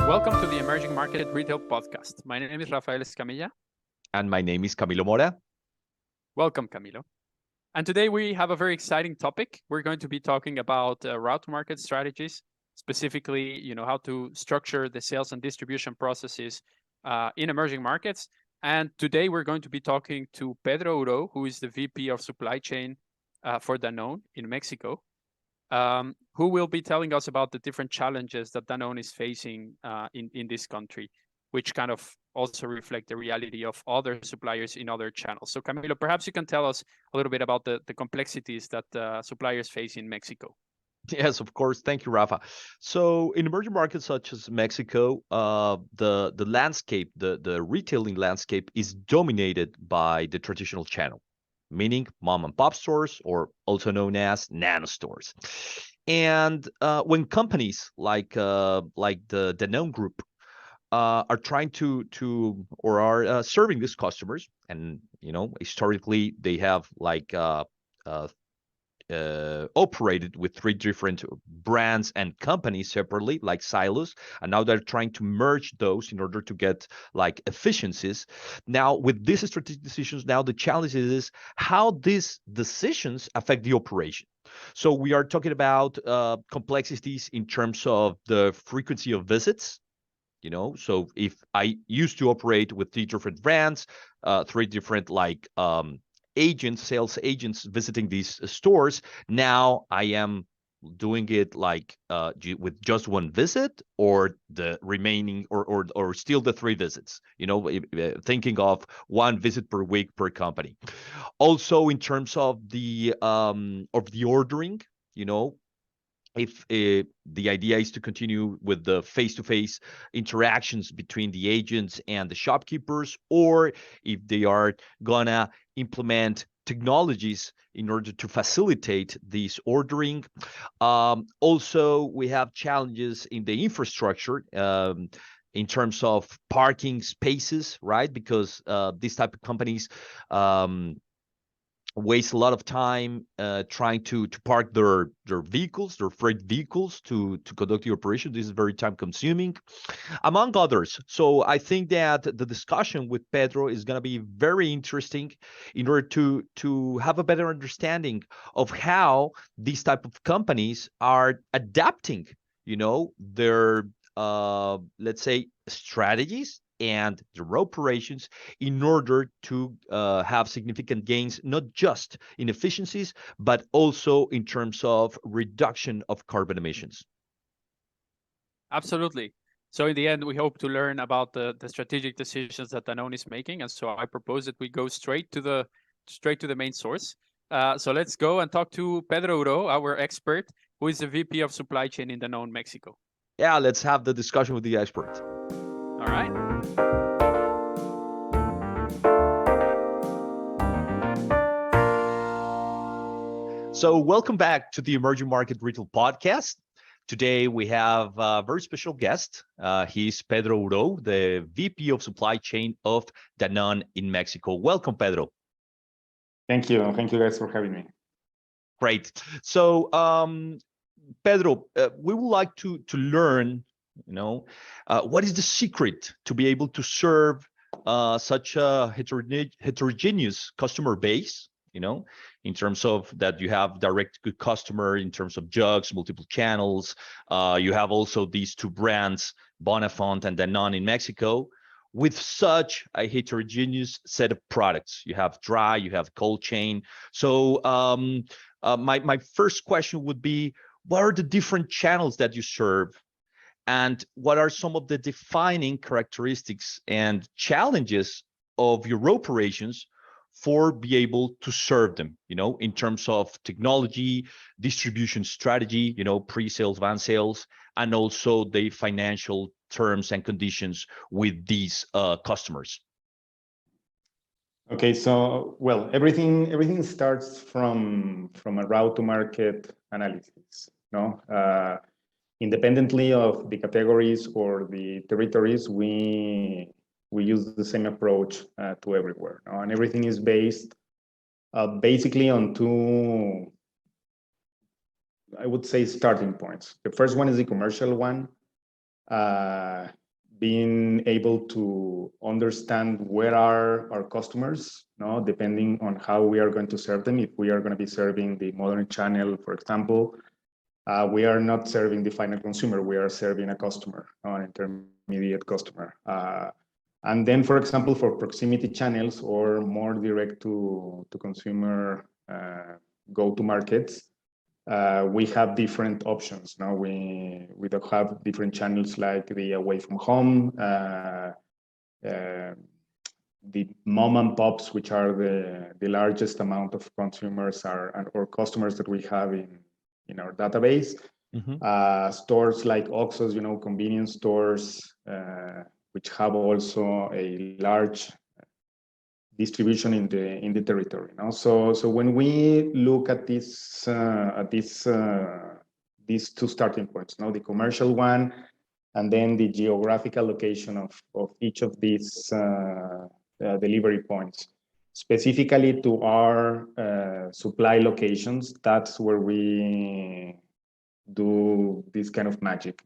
Welcome to the Emerging Market Retail Podcast. My name is Rafael Escamilla. And my name is Camilo Mora. Welcome, Camilo. And today we have a very exciting topic. We're going to be talking about route to market strategies, specifically, how to structure the sales and distribution processes in emerging markets. And today we're going to be talking to Pedro Urow, who is the VP of Supply Chain for Danone in Mexico, who will be telling us about the different challenges that Danone is facing in this country, which kind of also reflect the reality of other suppliers in other channels. So Camilo, perhaps you can tell us a little bit about the complexities that suppliers face in Mexico. Yes, of course. Thank you, Rafa. So in emerging markets such as Mexico, the landscape, the retailing landscape is dominated by the traditional channel, meaning mom and pop stores, or also known as nanostores. And when companies like the Danone Group are trying to or are serving these customers, and historically they have operated with 3 different brands and companies separately, like silos, and now they're trying to merge those in order to get efficiencies. Now, with these strategic decisions, now the challenge is how these decisions affect the operation. So we are talking about complexities in terms of the frequency of visits. So if I used to operate with 3 different brands, 3 different sales agents visiting these stores, now I am doing it with just 1 visit, or the remaining, or still the 3 visits. Thinking of 1 visit per week per company. Also, in terms of the ordering, if the idea is to continue with the face-to-face interactions between the agents and the shopkeepers, or if they are gonna implement technologies in order to facilitate this ordering. Also, we have challenges in the infrastructure in terms of parking spaces, right? Because these type of companies waste a lot of time trying to park their vehicles, their freight vehicles, to conduct the operation. This is very time consuming, among others. So I think that the discussion with Pedro is going to be very interesting in order to have a better understanding of how these type of companies are adapting, their let's say strategies and their operations in order to have significant gains, not just in efficiencies, but also in terms of reduction of carbon emissions. Absolutely. So in the end, we hope to learn about the strategic decisions that Danone is making. And so I propose that we go straight to the main source. So let's go and talk to Pedro Urow, our expert, who is the VP of Supply Chain in Danone, Mexico. Yeah, let's have the discussion with the expert. All right. So welcome back to the Emerging Market Retail Podcast. Today we have a very special guest. He's Pedro Urow, the VP of Supply Chain of Danone in Mexico. Welcome, Pedro. Thank you. Thank you guys for having me. Great. So, Pedro, we would like to learn, what is the secret to be able to serve such a heterogeneous customer base, in terms of that you have direct good customer in terms of jugs, multiple channels. You have also these 2 brands, Bonafont and Danone in Mexico, with such a heterogeneous set of products. You have dry, you have cold chain. So my first question would be, what are the different channels that you serve? And what are some of the defining characteristics and challenges of your operations for be able to serve them, in terms of technology, distribution strategy, pre-sales, van sales, and also the financial terms and conditions with these customers? Okay, so everything starts from a route to market analysis. Independently of the categories or the territories, we use the same approach to everywhere, and everything is based basically on 2, I would say, starting points. The first one is the commercial one, being able to understand where are our customers, no, depending on how we are going to serve them. If we are going to be serving the modern channel, for example, we are not serving the final consumer, we are serving a customer, an intermediate customer. And then, for example, for proximity channels or more direct to consumer go-to markets, we have different options. Now we don't have different channels like the away from home, the mom and pops, which are the largest amount of consumers or customers that we have in our database. Mm-hmm. Stores like Oxxos, convenience stores, which have also a large distribution in the territory. So when we look at these two starting points, the commercial one, and then the geographical location of each of these delivery points, specifically to our supply locations, that's where we do this kind of magic.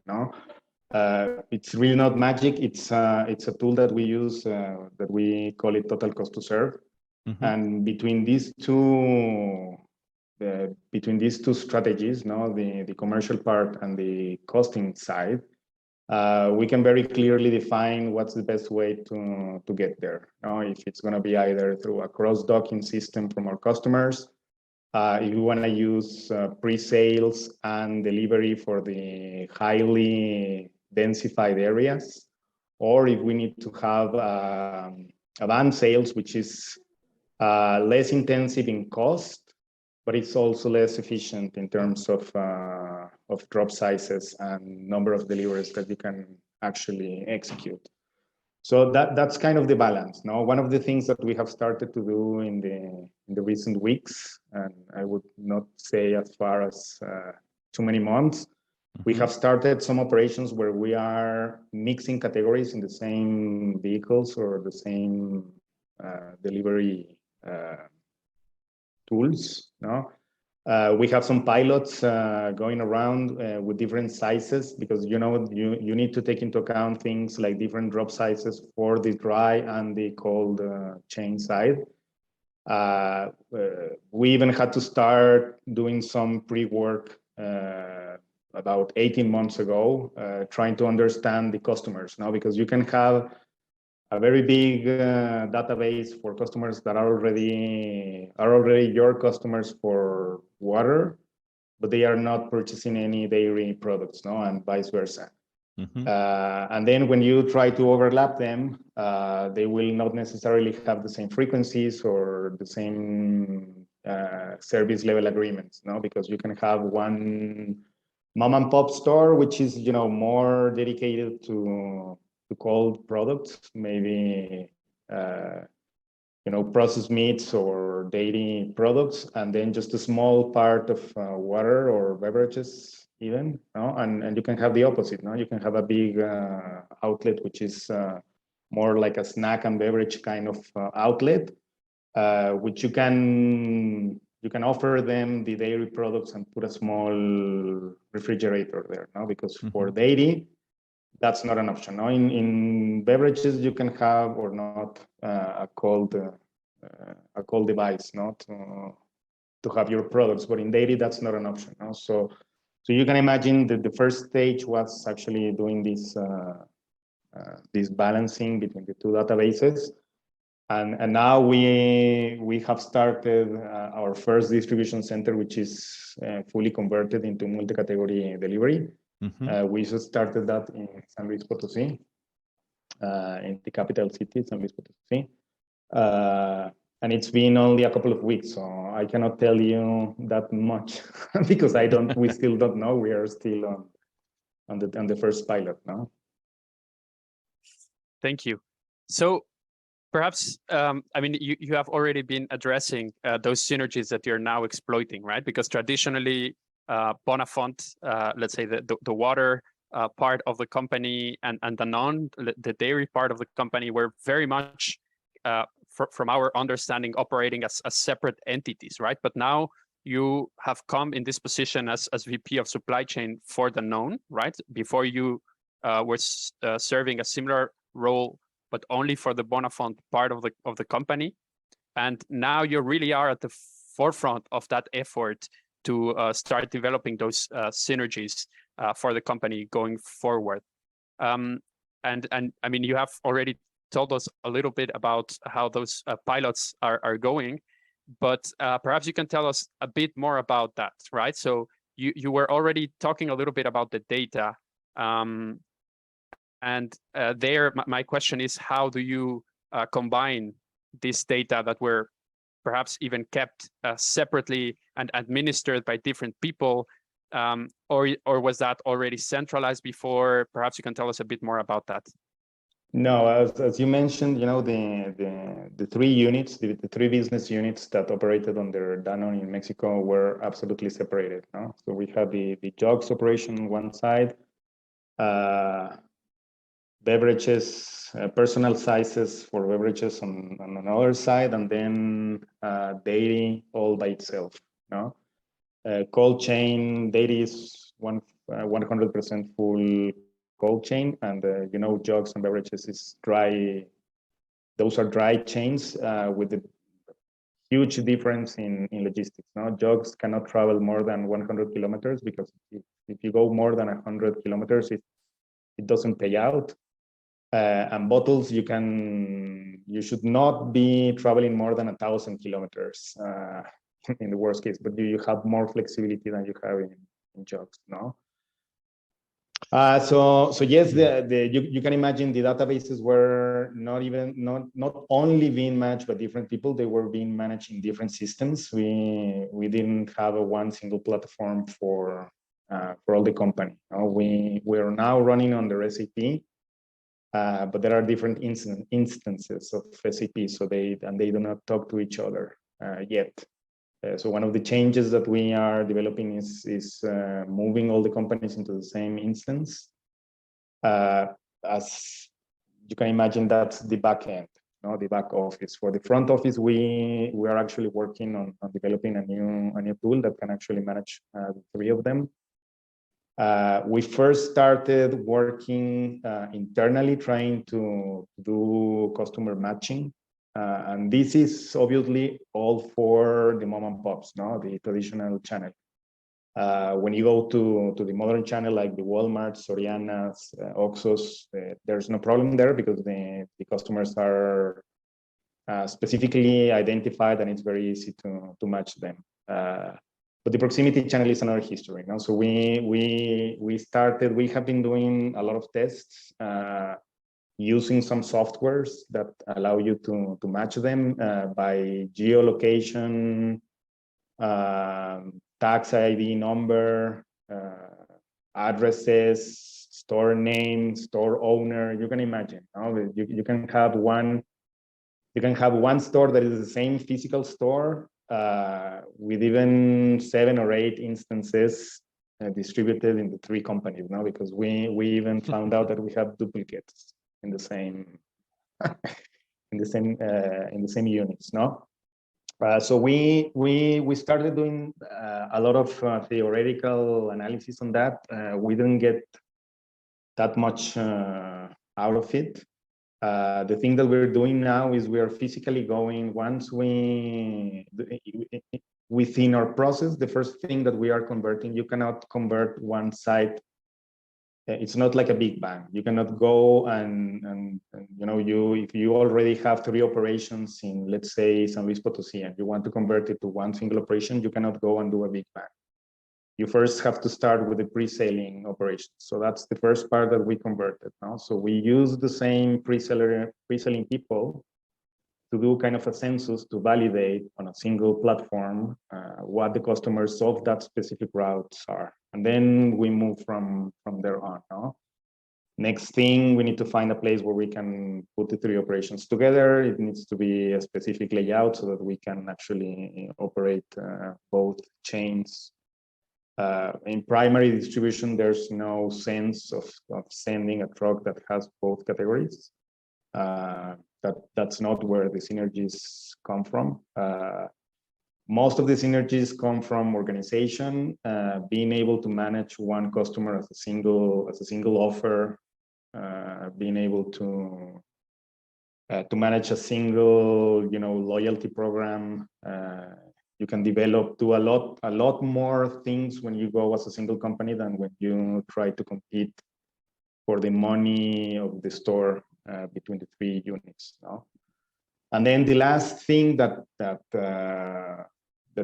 It's really not magic. It's a tool that we use that we call it total cost to serve. Mm-hmm. And between these two strategies, the commercial part and the costing side, we can very clearly define what's the best way to get there. If it's going to be either through a cross-docking system from our customers, if we want to use pre-sales and delivery for the highly densified areas, or if we need to have advanced sales, which is less intensive in cost, but it's also less efficient in terms of drop sizes and number of deliveries that you can actually execute. So that's kind of the balance. One of the things that we have started to do in the recent weeks, and I would not say as far as too many months, we have started some operations where we are mixing categories in the same vehicles or the same delivery tools. We have some pilots going around with different sizes, because you need to take into account things like different drop sizes for the dry and the cold chain side. We even had to start doing some pre-work about 18 months ago, trying to understand the customers because you can have a very big database for customers that are already your customers for water, but they are not purchasing any dairy products, and vice versa. Mm-hmm. And then when you try to overlap them, they will not necessarily have the same frequencies or the same service level agreements, because you can have one mom and pop store, which is more dedicated to cold products, maybe processed meats or dairy products, and then just a small part of water or beverages even, and you can have the opposite. You can have a big outlet, which is more like a snack and beverage kind of outlet, which you can offer them the dairy products and put a small refrigerator there, because mm-hmm. for dairy, that's not an option. In beverages, you can have or not a cold device, to have your products, but in dairy, that's not an option. So you can imagine that the first stage was actually doing this balancing between the two databases, and now we have started our first distribution center, which is fully converted into multi-category delivery. Mm-hmm. We just started that in San Luis Potosí, in the capital city, San Luis Potosí. And it's been only a couple of weeks, so I cannot tell you that much because we still don't know. We are still on the first pilot now. Thank you. So perhaps, you have already been addressing those synergies that you're now exploiting, right? Because traditionally, Bonafont, let's say the water part of the company and Danone, the dairy part of the company, were very much, from our understanding, operating as separate entities, right? But now you have come in this position as VP of supply chain for Danone, right? Before you was serving a similar role, but only for the Bonafont part of the company. And now you really are at the forefront of that effort to start developing those synergies for the company going forward. And I mean, you have already told us a little bit about how those pilots are going, but perhaps you can tell us a bit more about that, right? So you were already talking a little bit about the data. And there, my question is, how do you combine this data that were perhaps even kept separately and administered by different people, or was that already centralized before? Perhaps you can tell us a bit more about that. No, as you mentioned, you know, the three units, the three business units that operated under Danone in Mexico were absolutely separated. No? So we had the jugs operation on one side, beverages, personal sizes for beverages on another side, and then dairy all by itself. No, cold chain dairy is 100% full cold chain, and you know, jugs and beverages is dry. Those are dry chains with the huge difference in logistics. No, jugs cannot travel more than 100 kilometers because if you go more than 100 kilometers, it doesn't pay out. And bottles, you should not be traveling more than 1,000 kilometers in the worst case, but you have more flexibility than you have in jugs. No. So yes, you can imagine the databases were not only being managed by different people, they were being managed in different systems. We didn't have one single platform for all the company. We're now running under SAP, but there are different instances of SAP, so they do not talk to each other yet. So one of the changes that we are developing is moving all the companies into the same instance. As you can imagine, that's the back end, the back office. For the front office, we are actually working on developing a new tool that can actually manage the three of them. We first started working internally, trying to do customer matching. And this is obviously all for the mom and pops, the traditional channel. When you go to the modern channel like the Walmarts, Sorianas, Oxxos, there's no problem there because the customers are specifically identified and it's very easy to match them. But the proximity channel is another history. So we have been doing a lot of tests using some softwares that allow you to match them by geolocation, tax ID number, addresses, store name, store owner. You can imagine. You can have one store that is the same physical store with even 7 or 8 instances distributed in the 3 companies. Because we even found out that we have duplicates in the same units. So we started doing a lot of theoretical analysis on that. We didn't get that much out of it. The thing that we're doing now is we are physically going, once within our process, the first thing that we are converting, you cannot convert one site. It's not like a big bang. You cannot go and if you already have 3 operations in, let's say, San Luis Potosí, and you want to convert it to one single operation, you cannot go and do a big bang. You first have to start with the pre-selling operations. So that's the first part that we converted. So we use the same pre-selling people to do kind of a census to validate on a single platform what the customers of that specific routes are. And then we move from there on. Next thing, we need to find a place where we can put the 3 operations together. It needs to be a specific layout so that we can actually operate both chains. In primary distribution, there's no sense of sending a truck that has both categories. That's not where the synergies come from. Most of the synergies come from organization, being able to manage one customer as a single offer being able to manage a single, loyalty program. You can do a lot more things when you go as a single company than when you try to compete for the money of the store between the three units. No? And then the last thing that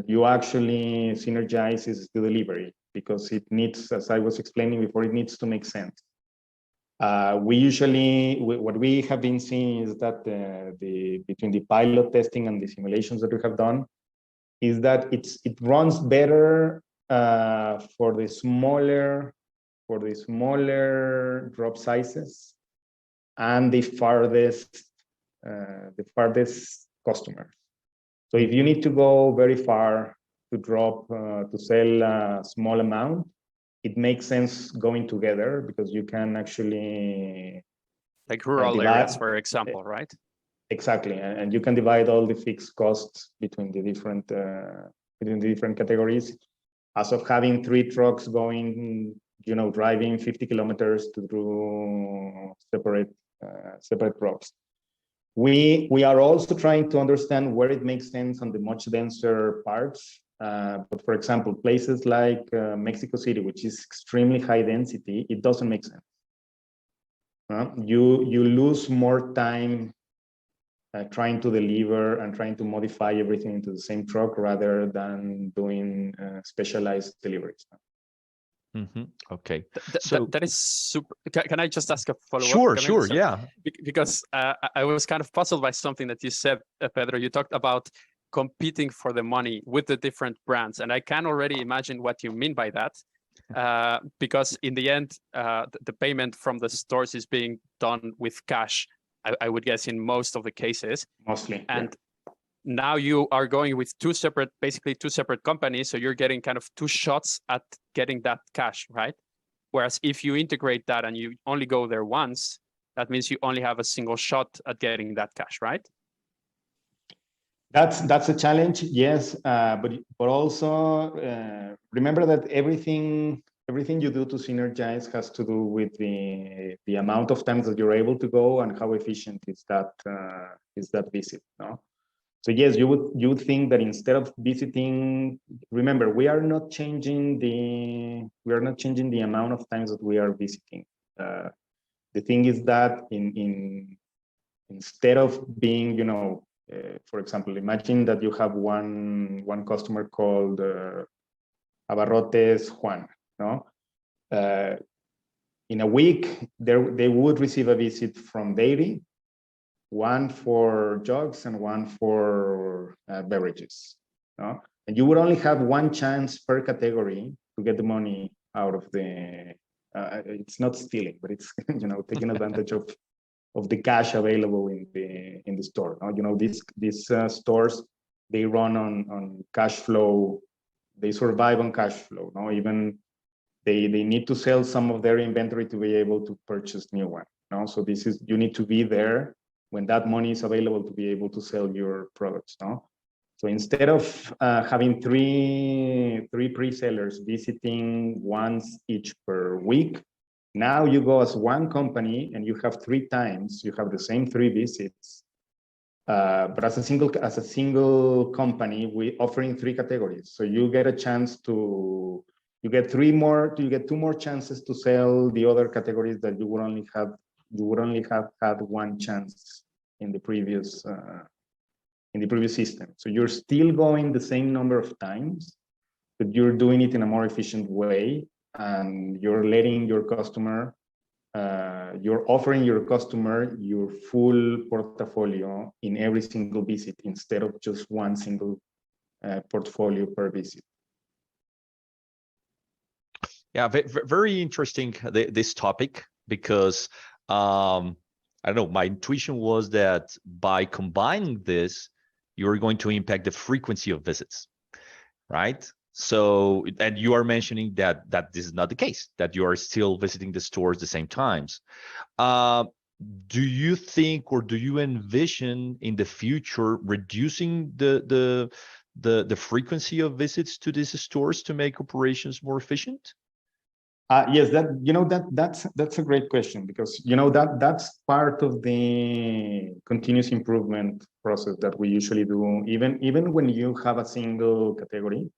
you actually synergize is the delivery, because it needs, as I was explaining before, it needs to make sense. What we have been seeing is that between the pilot testing and the simulations that we have done, is that it runs better for the smaller drop sizes and the farthest customers. So if you need to go very far to sell a small amount, it makes sense going together, because you can actually, like rural areas, for example, right? Exactly, and you can divide all the fixed costs between the different categories, as of having 3 trucks going, driving 50 kilometers to do separate crops. We are also trying to understand where it makes sense on the much denser parts. But for example, places like Mexico City, which is extremely high density, it doesn't make sense. You lose more time trying to deliver and trying to modify everything into the same truck rather than doing specialized deliveries. Mm-hmm. Okay. That is super. Can I just ask a follow-up? Sure, yeah. Because I was kind of puzzled by something that you said, Pedro. You talked about competing for the money with the different brands, and I can already imagine what you mean by that. Because in the end, the payment from the stores is being done with cash, I would guess, in most of the cases. Mostly. And now you are going with basically two separate companies, so you're getting kind of 2 shots at getting that cash, right? Whereas if you integrate that and you only go there once, that means you only have a single shot at getting that cash, right? That's a challenge, yes, but also remember that everything you do to synergize has to do with the amount of times that you're able to go and how efficient is that visit. No, so yes, you would think that instead of visiting, remember, we are not changing the amount of times that we are visiting. The thing is that instead of being, for example, imagine that you have one customer called Abarrotes Juan. No, in a week they would receive a visit from dairy, one for jugs and one for beverages. No, and you would only have one chance per category to get the money out of the. It's not stealing, but it's taking advantage of the cash available in the store. These stores, they run on cash flow. They survive on cash flow. No, even they need to sell some of their inventory to be able to purchase new one. No, so you need to be there when that money is available to be able to sell your products. No, so instead of having three pre-sellers visiting once each per week, now you go as one company and you have 3 times, you have the same 3 visits, but as a single company, we offering 3 categories. So you get a chance you get 2 more chances to sell the other categories that you would only have had one chance in the previous system. So you're still going the same number of times, but you're doing it in a more efficient way. And you're letting your customer, you're offering your customer your full portfolio in every single visit instead of just one single portfolio per visit. Yeah, very interesting, this topic, because I don't know, my intuition was that by combining this, you're going to impact the frequency of visits, right? So, and you are mentioning that this is not the case, that you are still visiting the stores the same times. Do you think, or do you envision in the future reducing the frequency of visits to these stores to make operations more efficient? Yes, that's a great question, because that's part of the continuous improvement process that we usually do. Even when you have a single category,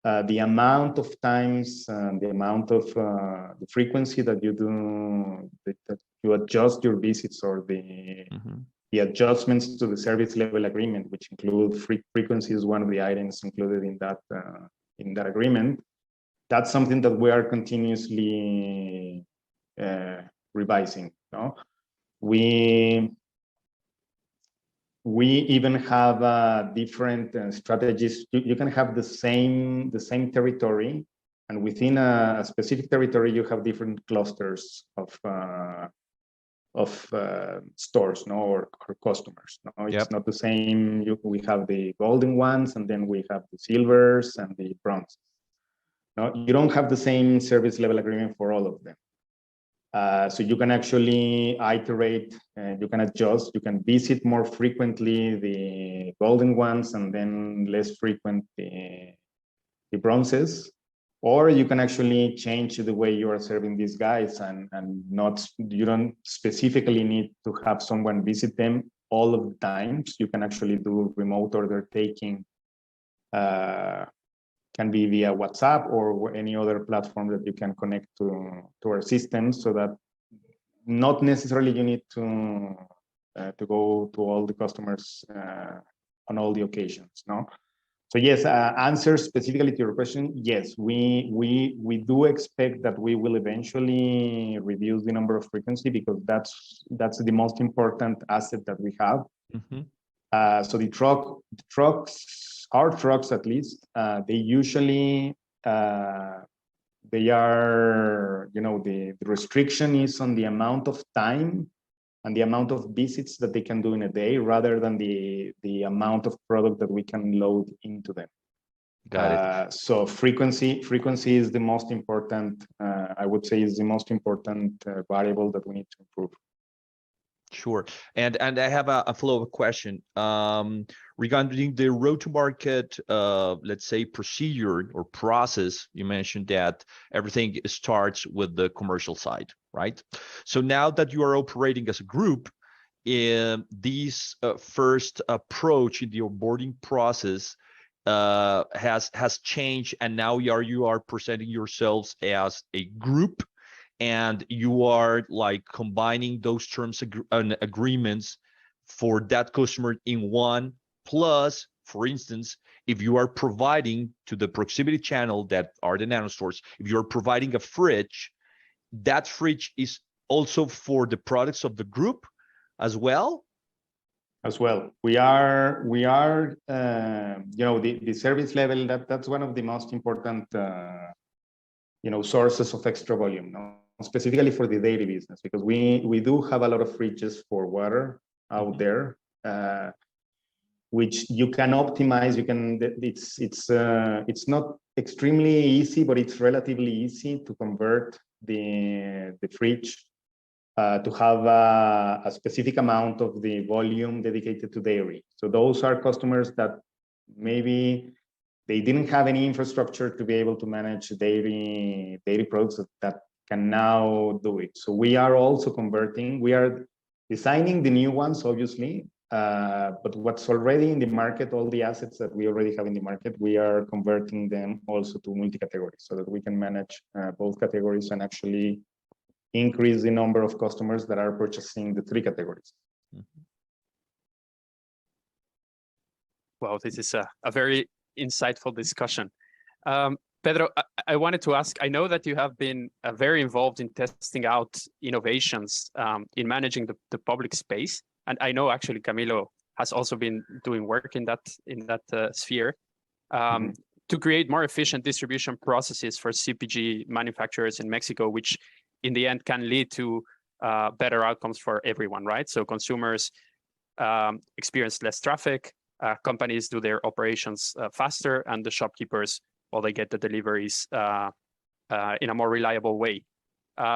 the amount of times, the amount of the frequency that you do, that you adjust your visits, or the adjustments to the service level agreement, which include frequency is one of the items included in that agreement. That's something that we are continuously revising. No, we even have different strategies. You can have the same territory, and within a specific territory, you have different clusters of stores, no, or customers. No, it's not the same. We have the golden ones, and then we have the silvers and the bronze. No, you don't have the same service level agreement for all of them. So you can actually iterate, you can adjust, you can visit more frequently the golden ones, and then less frequent the bronzes. Or you can actually change the way you are serving these guys, and you don't specifically need to have someone visit them all of the times. You can actually do remote order taking. Can be via WhatsApp or any other platform that you can connect to our system, so that not necessarily you need to go to all the customers on all the occasions. No, so yes, answer specifically to your question. Yes, we do expect that we will eventually reduce the number of frequency, because that's the most important asset that we have. So the trucks. Our trucks, at least, they usually, they are, the restriction is on the amount of time and the amount of visits that they can do in a day, rather than the amount of product that we can load into them. Got it. So frequency is the most important, I would say, is the most important variable that we need to improve. Sure. And I have a follow-up question regarding the road to market, let's say, procedure or process. You mentioned that everything starts with the commercial side, right? So now that you are operating as a group, this first approach in the onboarding process has changed, and now you are presenting yourselves as a group, and you are like combining those terms and agreements for that customer in one. Plus, for instance, if you are providing to the proximity channel that are the nanostores, if you're providing a fridge, that fridge is also for the products of the group as well. As well, we are the service level, that's one of the most important sources of extra volume. No? Specifically for the dairy business, because we do have a lot of fridges for water out there, which you can optimize. You can, it's not extremely easy, but it's relatively easy to convert the fridge to have a specific amount of the volume dedicated to dairy. So those are customers that maybe they didn't have any infrastructure to be able to manage dairy products that can now do it. So we are also converting. We are designing the new ones, obviously, but what's already in the market, all the assets that we already have in the market, we are converting them also to multi-categories, so that we can manage both categories and actually increase the number of customers that are purchasing the three categories. Well, this is a very insightful discussion. Pedro, I wanted to ask, I know that you have been very involved in testing out innovations in managing the public space. And I know actually Camilo has also been doing work in that sphere to create more efficient distribution processes for CPG manufacturers in Mexico, which in the end can lead to better outcomes for everyone, right? So consumers experience less traffic, companies do their operations faster, and the shopkeepers, well, they get the deliveries in a more reliable way.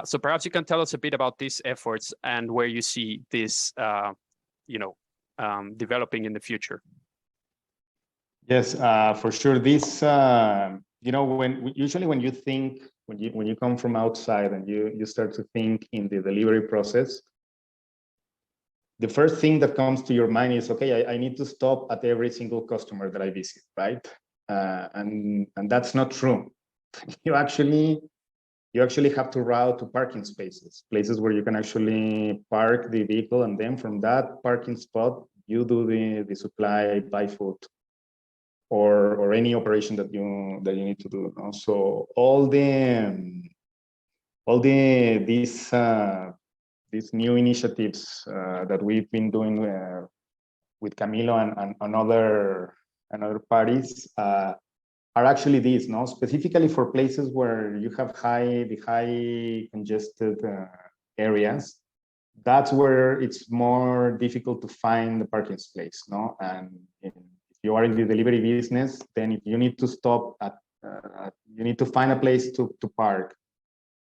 So perhaps you can tell us a bit about these efforts and where you see this, developing in the future. Yes, for sure. This, usually when you think when you come from outside and you start to think in the delivery process, the first thing that comes to your mind is, okay, I need to stop at every single customer that I visit, right? And that's not true. You actually have to route to parking spaces, places where you can actually park the vehicle, and then from that parking spot, you do the supply, buy food, or any operation that you need to do. So all these new initiatives that we've been doing with Camilo and other parties are actually these, specifically for places where you have the high congested areas. That's where it's more difficult to find the parking space, And if you are in the delivery business, then if you need to stop you need to find a place to park,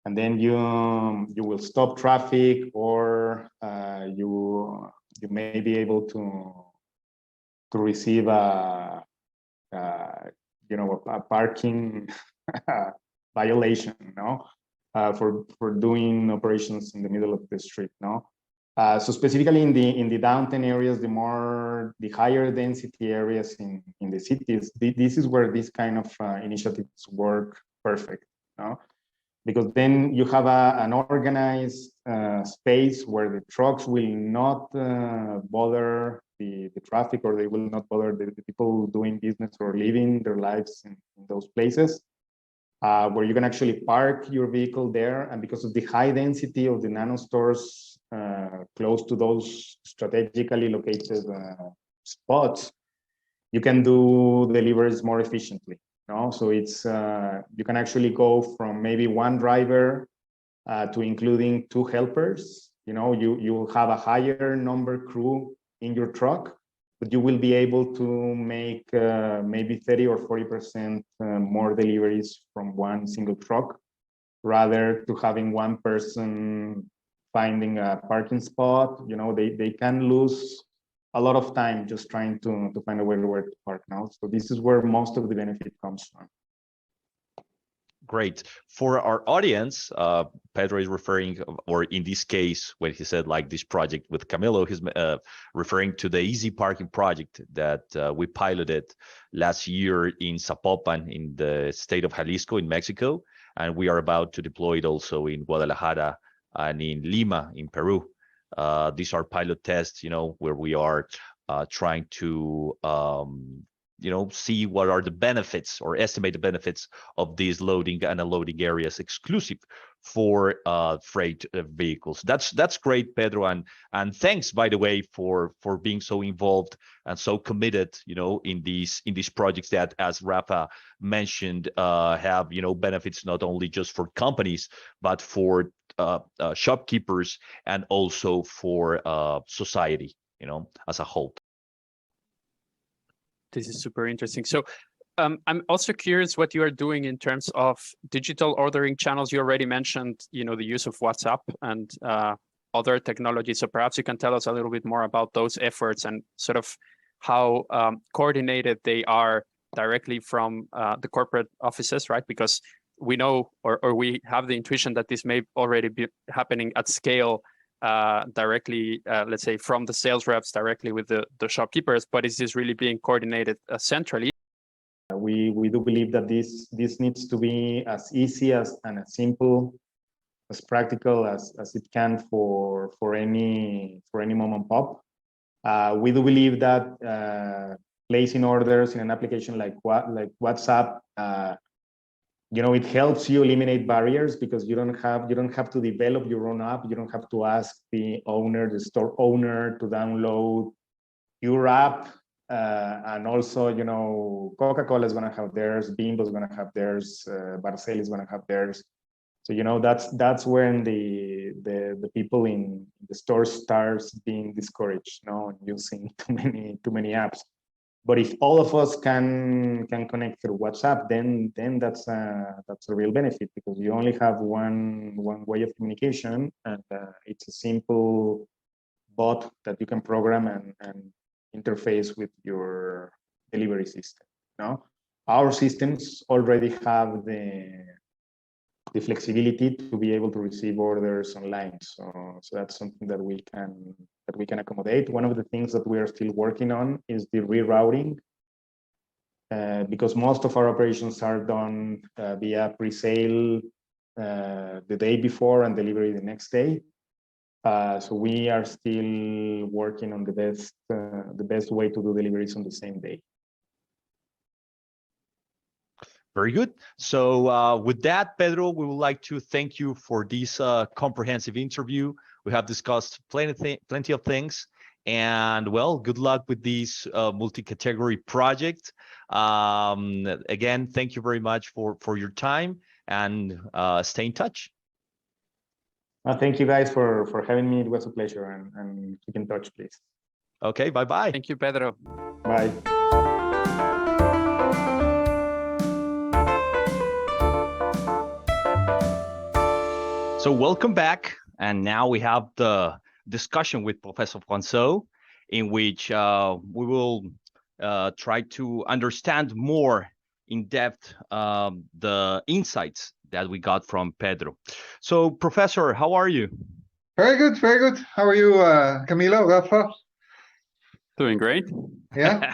and then you will stop traffic, or you may be able to receive a parking violation, for doing operations in the middle of the street, So specifically in the downtown areas, the higher density areas in the cities, this is where these kind of initiatives work perfect, because then you have an organized space where the trucks will not bother the traffic, or they will not bother the people doing business or living their lives in those places, where you can actually park your vehicle there. And because of the high density of the nanostores close to those strategically located spots, you can do deliveries more efficiently. So it's you can actually go from maybe one driver to including 2 helpers. You have a higher number crew in your truck, but you will be able to make maybe 30 or 40% more deliveries from one single truck, rather to having one person finding a parking spot. They can lose a lot of time just trying to find a way where to park now. So this is where most of the benefit comes from. Great. For our audience, Pedro is referring, or in this case, when he said like this project with Camilo, he's referring to the Easy Parking project that we piloted last year in Zapopan in the state of Jalisco in Mexico. And we are about to deploy it also in Guadalajara and in Lima in Peru. These are pilot tests, where we are trying to, see what are the benefits, or estimate the benefits of these loading and unloading areas exclusive for freight vehicles. That's great, Pedro, and thanks, by the way, for being so involved and so committed, in these projects that, as Rafa mentioned, have benefits not only just for companies but for shopkeepers and also for society, as a whole. This is super interesting. So I'm also curious what you are doing in terms of digital ordering channels. You already mentioned, the use of WhatsApp and other technologies. So perhaps you can tell us a little bit more about those efforts and sort of how coordinated they are directly from the corporate offices, right? Because we know, or we have the intuition that this may already be happening at scale directly, let's say, from the sales reps directly with the shopkeepers, but is this really being coordinated centrally? We do believe that this needs to be as easy and as simple, as practical as it can for any mom and pop. We do believe that placing orders in an application like WhatsApp, it helps you eliminate barriers, because you don't have to develop your own app. You don't have to ask the store owner to download your app. And also, Coca-Cola is going to have theirs, Bimbo is going to have theirs, Presales is going to have theirs. So, that's when the people in the store starts being discouraged, using too many apps. But if all of us can connect through WhatsApp, then that's a real benefit, because you only have one way of communication, and it's a simple bot that you can program and interface with your delivery system. Our systems already have the flexibility to be able to receive orders online. So that's something that we can accommodate. One of the things that we are still working on is the rerouting, because most of our operations are done via pre-sale the day before and delivery the next day. So we are still working on the best way to do deliveries on the same day. Very good. So with that, Pedro, we would like to thank you for this comprehensive interview. We have discussed plenty of things. And well, good luck with this multi-category project. Again, thank you very much for your time, and stay in touch. Thank you guys for having me. It was a pleasure, and keep in touch, please. Okay, bye-bye. Thank you, Pedro. Bye. So welcome back. And now we have the discussion with Professor Fransoo, in which we will try to understand more in depth the insights that we got from Pedro. So, Professor, how are you? Very good, very good. How are you, Camilo, Rafa? Doing great. Yeah?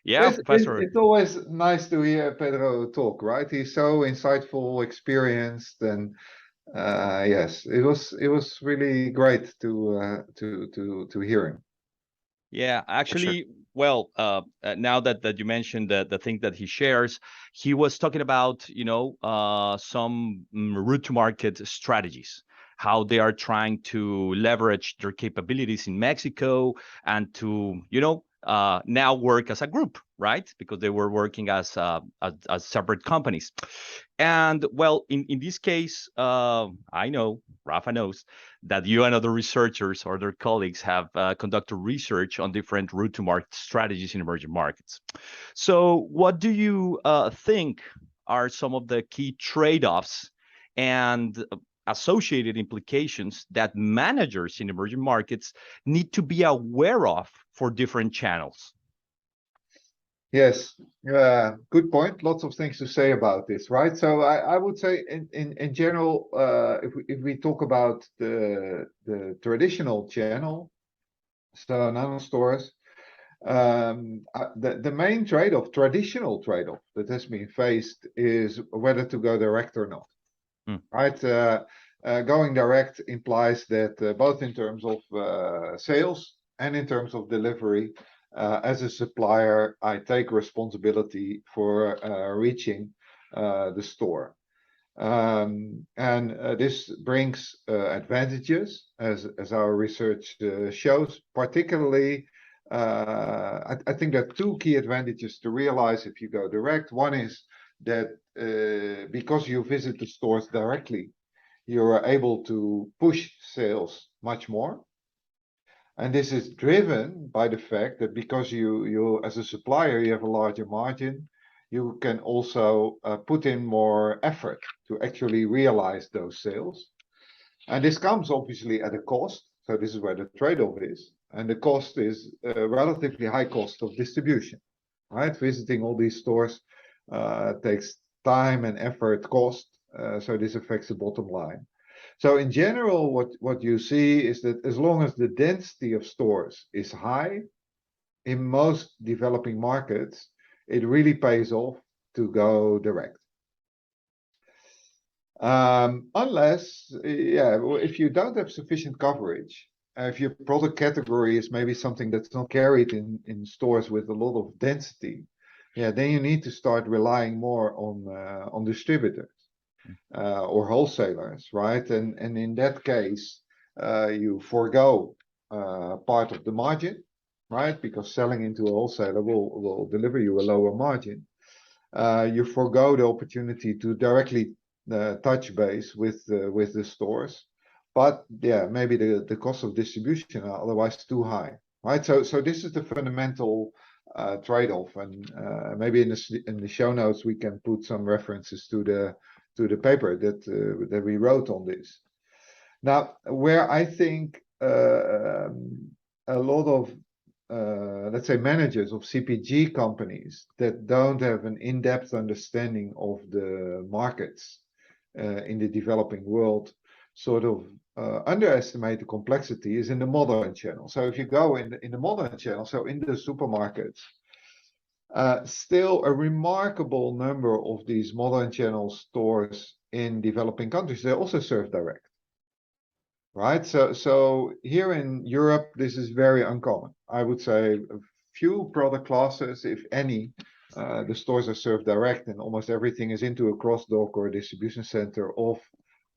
Yeah, Professor. It's always nice to hear Pedro talk, right? He's so insightful, experienced, and yes, it was really great to hear him. Yeah, actually, well, now that you mentioned the thing that he shares, he was talking about, some route to market strategies, how they are trying to leverage their capabilities in Mexico and to, now work as a group, right? Because they were working as separate companies. And well, in this case, I know, Rafa knows, that you and other researchers or their colleagues have conducted research on different route to market strategies in emerging markets. So what do you think are some of the key trade-offs and associated implications that managers in emerging markets need to be aware of for different channels? Yes, good point. Lots of things to say about this, right? So I would say in general, if we talk about the traditional channel, so nanostores, the main traditional trade-off that has been faced is whether to go direct or not. Right? Going direct implies that both in terms of sales and in terms of delivery, as a supplier, I take responsibility for reaching the store. And this brings advantages, as our research shows. Particularly, I think there are two key advantages to realize if you go direct. One is that because you visit the stores directly, you are able to push sales much more. And this is driven by the fact that because you as a supplier, you have a larger margin, you can also put in more effort to actually realize those sales. And this comes obviously at a cost. So this is where the trade-off is. And the cost is a relatively high cost of distribution, right? Visiting all these stores takes time and effort, cost. So this affects the bottom line. So in general, what you see is that as long as the density of stores is high, in most developing markets, it really pays off to go direct. Unless, if you don't have sufficient coverage, if your product category is maybe something that's not carried in stores with a lot of density, then you need to start relying more on distributors. Or wholesalers, right? And in that case, you forego part of the margin, right? Because selling into a wholesaler will deliver you a lower margin. You forego the opportunity to directly touch base with the stores, but maybe the cost of distribution are otherwise too high, right? So this is the fundamental trade-off, and maybe in the show notes we can put some references to the paper that we wrote on this. Now, where I think a lot of let's say managers of CPG companies that don't have an in-depth understanding of the markets in the developing world sort of underestimate the complexity is in the modern channel. So if you go in the modern channel, so in the supermarkets, still a remarkable number of these modern channel stores in developing countries, they also serve direct. Right, so here in Europe, this is very uncommon. I would say a few product classes, if any, the stores are served direct, and almost everything is into a cross dock or a distribution center of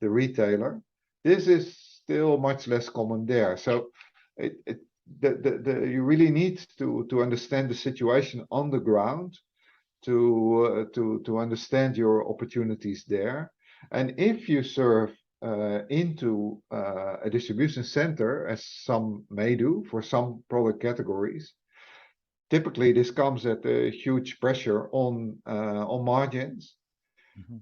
the retailer. This is still much less common there. So you really need to understand the situation on the ground to understand your opportunities there. And if you serve into a distribution center, as some may do for some product categories, typically this comes at a huge pressure on margins,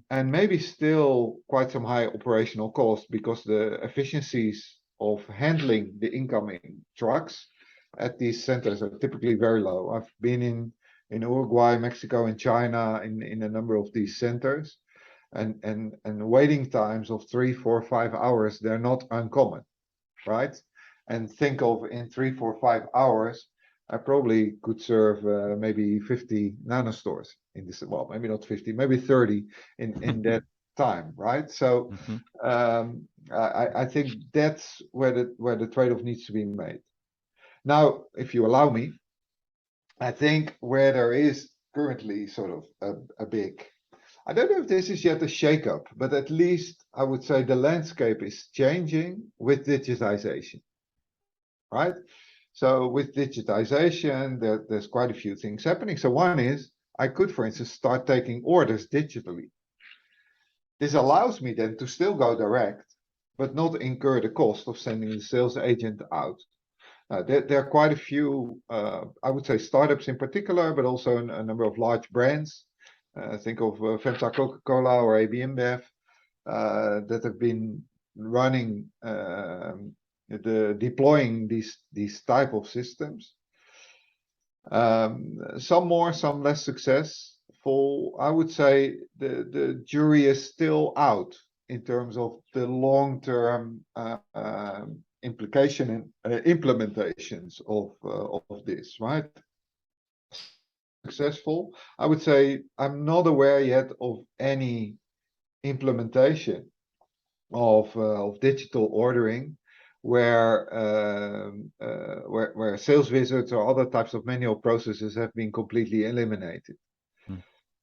and maybe still quite some high operational costs, because the efficiencies of handling the incoming trucks at these centers are typically very low. I've been in Uruguay, Mexico, and China in a number of these centers. And waiting times of 3, 4, 5 hours, they're not uncommon, right? And think of in 3, 4, 5 hours, I probably could serve maybe 50 nanostores in this. Well, maybe not 50, maybe 30 in that time, right? So I think that's where the trade-off needs to be made. Now, if you allow me, I think where there is currently sort of a big, I don't know if this is yet a shakeup, but at least I would say the landscape is changing with digitization, right? So with digitization, there's quite a few things happening. So one is, I could, for instance, start taking orders digitally. This allows me then to still go direct, but not incur the cost of sending the sales agent out. There are quite a few, I would say, startups in particular, but also a number of large brands. Think of Fanta Coca-Cola or AB InBev that have been running, deploying these type of systems. Some more, some less successful. I would say the jury is still out in terms of the long-term implication and implementations of this, right? Successful. I would say I'm not aware yet of any implementation of digital ordering where sales visits or other types of manual processes have been completely eliminated.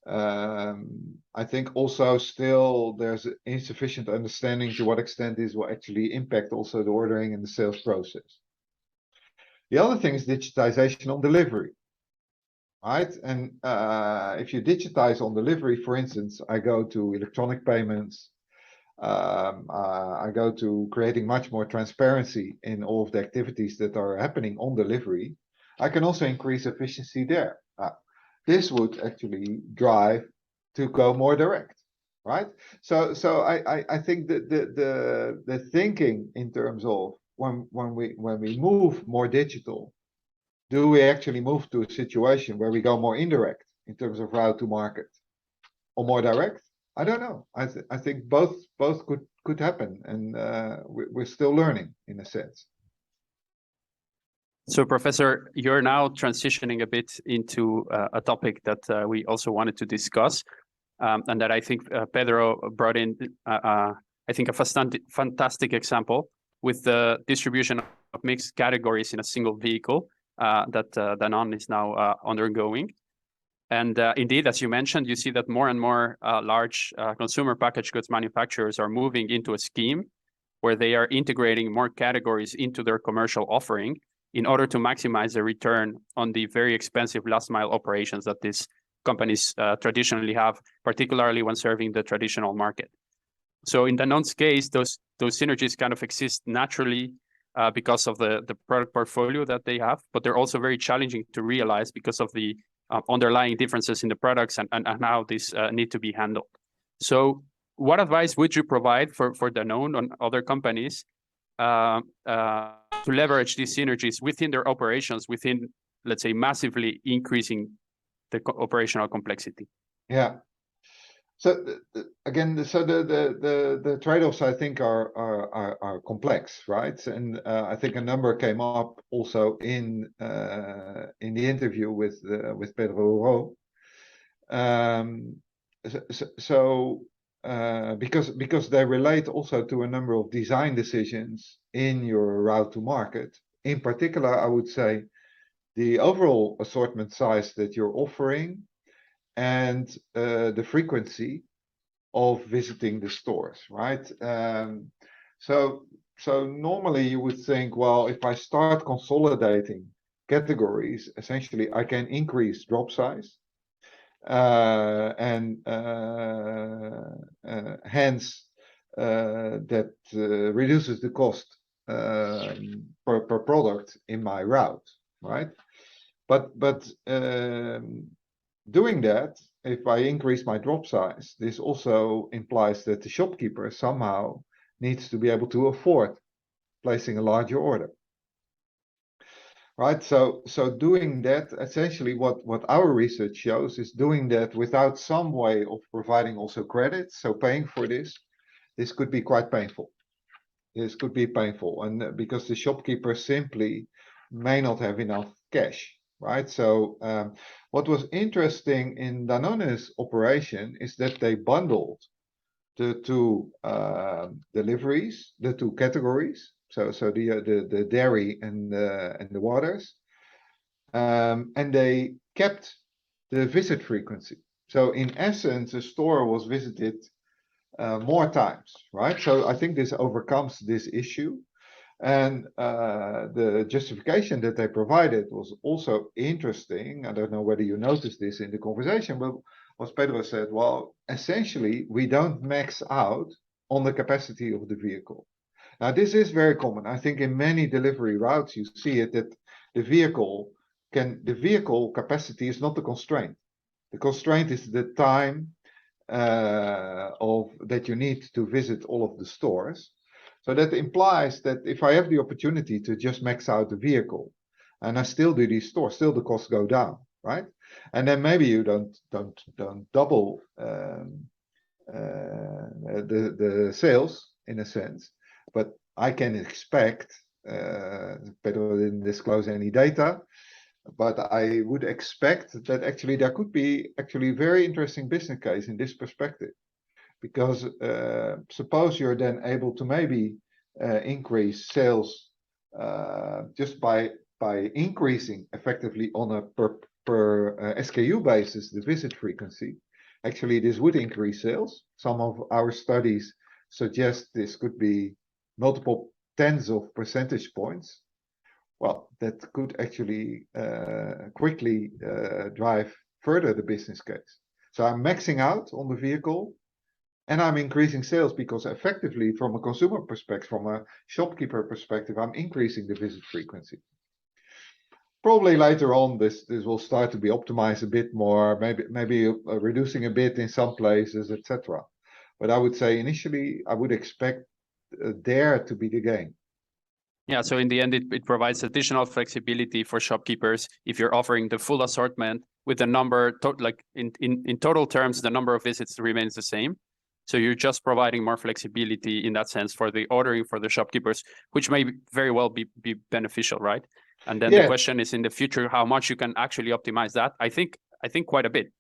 I think also still there's insufficient understanding to what extent this will actually impact also the ordering and the sales process. The other thing is digitization on delivery. Right, and if you digitize on delivery, for instance, I go to electronic payments, I go to creating much more transparency in all of the activities that are happening on delivery, I can also increase efficiency there. This would actually drive to go more direct, right? So I think that the thinking in terms of when we move more digital, do we actually move to a situation where we go more indirect in terms of route to market, or more direct? I don't know. I think both could happen, and we're still learning in a sense. So, Professor, you're now transitioning a bit into a topic that we also wanted to discuss, and that I think Pedro brought in, I think, a fantastic example with the distribution of mixed categories in a single vehicle that Danone is now undergoing. And indeed, as you mentioned, you see that more and more large consumer packaged goods manufacturers are moving into a scheme where they are integrating more categories into their commercial offering in order to maximize the return on the very expensive last mile operations that these companies traditionally have, particularly when serving the traditional market. So in Danone's case, those synergies kind of exist naturally because of the product portfolio that they have, but they're also very challenging to realize because of the underlying differences in the products and how these need to be handled. So what advice would you provide for Danone and other companies to leverage these synergies within their operations, within, let's say, massively increasing the operational complexity? Yeah. So again, so the trade-offs I think are complex, right? And I think a number came up also in the interview with Pedro Urow. Because they relate also to a number of design decisions in your route to market. In particular, I would say the overall assortment size that you're offering and the frequency of visiting the stores, right? So normally you would think, well, if I start consolidating categories, essentially I can increase drop size, and hence that reduces the cost per product in my route, right? But doing that, if I increase my drop size, this also implies that the shopkeeper somehow needs to be able to afford placing a larger order. Right, so doing that, essentially what our research shows is doing that without some way of providing also credit, so paying for this could be quite painful. This could be painful, and because the shopkeeper simply may not have enough cash, right? So what was interesting in Danone's operation is that they bundled the two deliveries, the two categories. So the dairy and the waters, and they kept the visit frequency. So in essence, the store was visited more times, right? So I think this overcomes this issue, and the justification that they provided was also interesting. I don't know whether you noticed this in the conversation, but what Pedro said, well, essentially we don't max out on the capacity of the vehicle. Now, this is very common. I think in many delivery routes, you see it that the vehicle capacity is not the constraint. The constraint is the time that you need to visit all of the stores. So that implies that if I have the opportunity to just max out the vehicle, and I still do these stores, still the costs go down, right? And then maybe you don't double the sales in a sense. But I can expect, Pedro didn't disclose any data, but I would expect that actually there could be actually a very interesting business case in this perspective. Because suppose you're then able to maybe increase sales just by increasing effectively on a per SKU basis the visit frequency. Actually, this would increase sales. Some of our studies suggest this could be multiple tens of percentage points. Well, that could actually quickly drive further the business case. So I'm maxing out on the vehicle and I'm increasing sales because effectively from a consumer perspective, from a shopkeeper perspective, I'm increasing the visit frequency. Probably later on, this will start to be optimized a bit more, maybe reducing a bit in some places, etc. But I would say initially, I would expect there to be the gain. Yeah, so in the end, it provides additional flexibility for shopkeepers if you're offering the full assortment with the number, like in total terms, the number of visits remains the same. So you're just providing more flexibility in that sense for the ordering for the shopkeepers, which may very well be beneficial, right? And then the question is in the future, how much you can actually optimize that. I think quite a bit.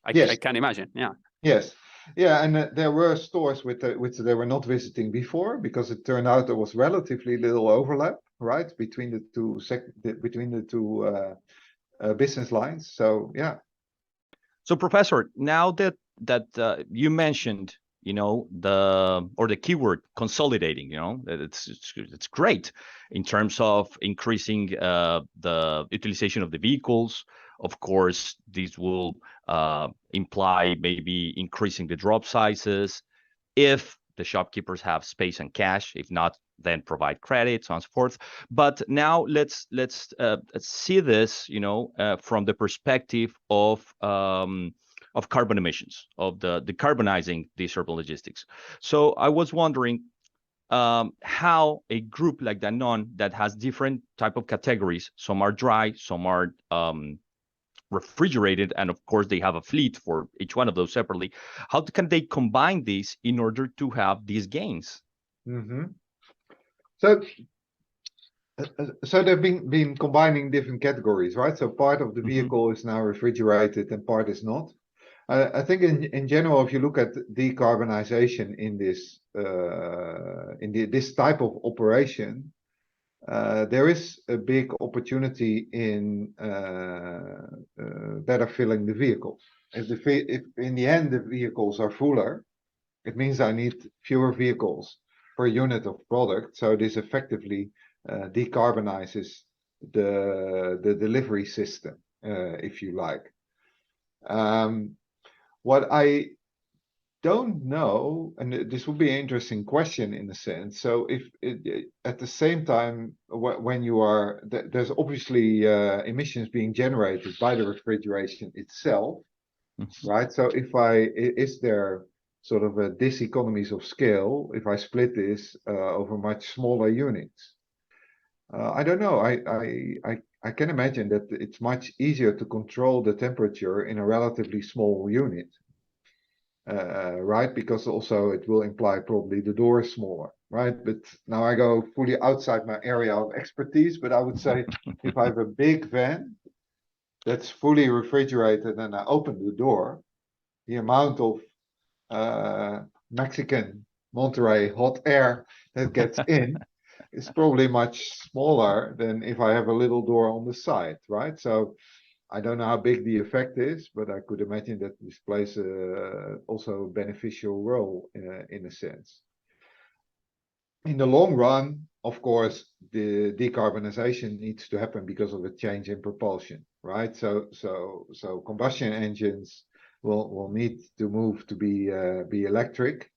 I can imagine, yeah. Yes. Yeah, and there were stores which they were not visiting before because it turned out there was relatively little overlap, right, between the two business lines. So yeah. So, Professor, now that you mentioned, the keyword consolidating, it's great in terms of increasing the utilization of the vehicles. Of course, this will imply maybe increasing the drop sizes if the shopkeepers have space and cash. If not, then provide credit, so on and so forth. But now let's see this, from the perspective of carbon emissions, of the decarbonizing these urban logistics. So I was wondering how a group like Danone that has different type of categories, some are dry, some are refrigerated, and of course they have a fleet for each one of those separately. How can they combine these in order to have these gains? So they've been combining different categories, right? So part of the vehicle is now refrigerated and part is not. I think in general, if you look at decarbonization in this this type of operation, there is a big opportunity in better filling the vehicles. If in the end the vehicles are fuller, it means I need fewer vehicles per unit of product. So this effectively decarbonizes the delivery system, if you like. What I don't know, and this would be an interesting question in a sense. So if at the same time, when you are, there's obviously emissions being generated by the refrigeration itself, right? So is there sort of a diseconomies of scale if I split this over much smaller units? I don't know. I can imagine that it's much easier to control the temperature in a relatively small unit. Right, because also it will imply probably the door is smaller, right? But now I go fully outside my area of expertise, but I would say if I have a big van that's fully refrigerated and I open the door, the amount of Mexican Monterey hot air that gets in is probably much smaller than if I have a little door on the side, right? So I don't know how big the effect is, but I could imagine that this plays also a beneficial role in a sense. In the long run, of course, the decarbonization needs to happen because of a change in propulsion, right? So combustion engines will need to move to be electric.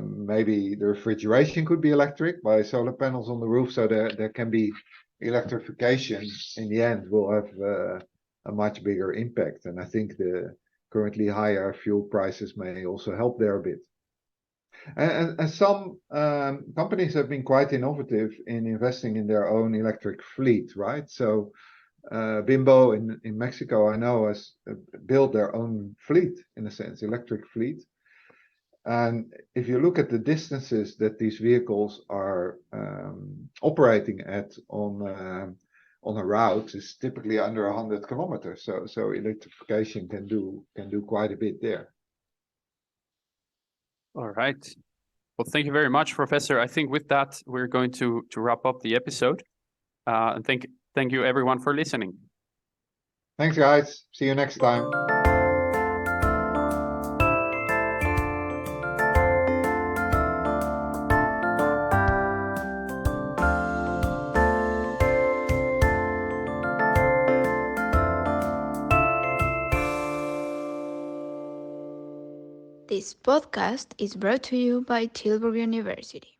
Maybe the refrigeration could be electric by solar panels on the roof, so there can be electrification. In the end, will have a much bigger impact, and I think the currently higher fuel prices may also help there a bit. And some companies have been quite innovative in investing in their own electric fleet, right? So Bimbo in Mexico, I know, has built their own fleet, in a sense, electric fleet. And if you look at the distances that these vehicles are operating at on a route, is typically under 100 kilometers. So electrification can do quite a bit there. All right. Well, thank you very much, Professor. I think with that, we're going to wrap up the episode. And thank you everyone for listening. Thanks, guys. See you next time. This podcast is brought to you by Tilburg University.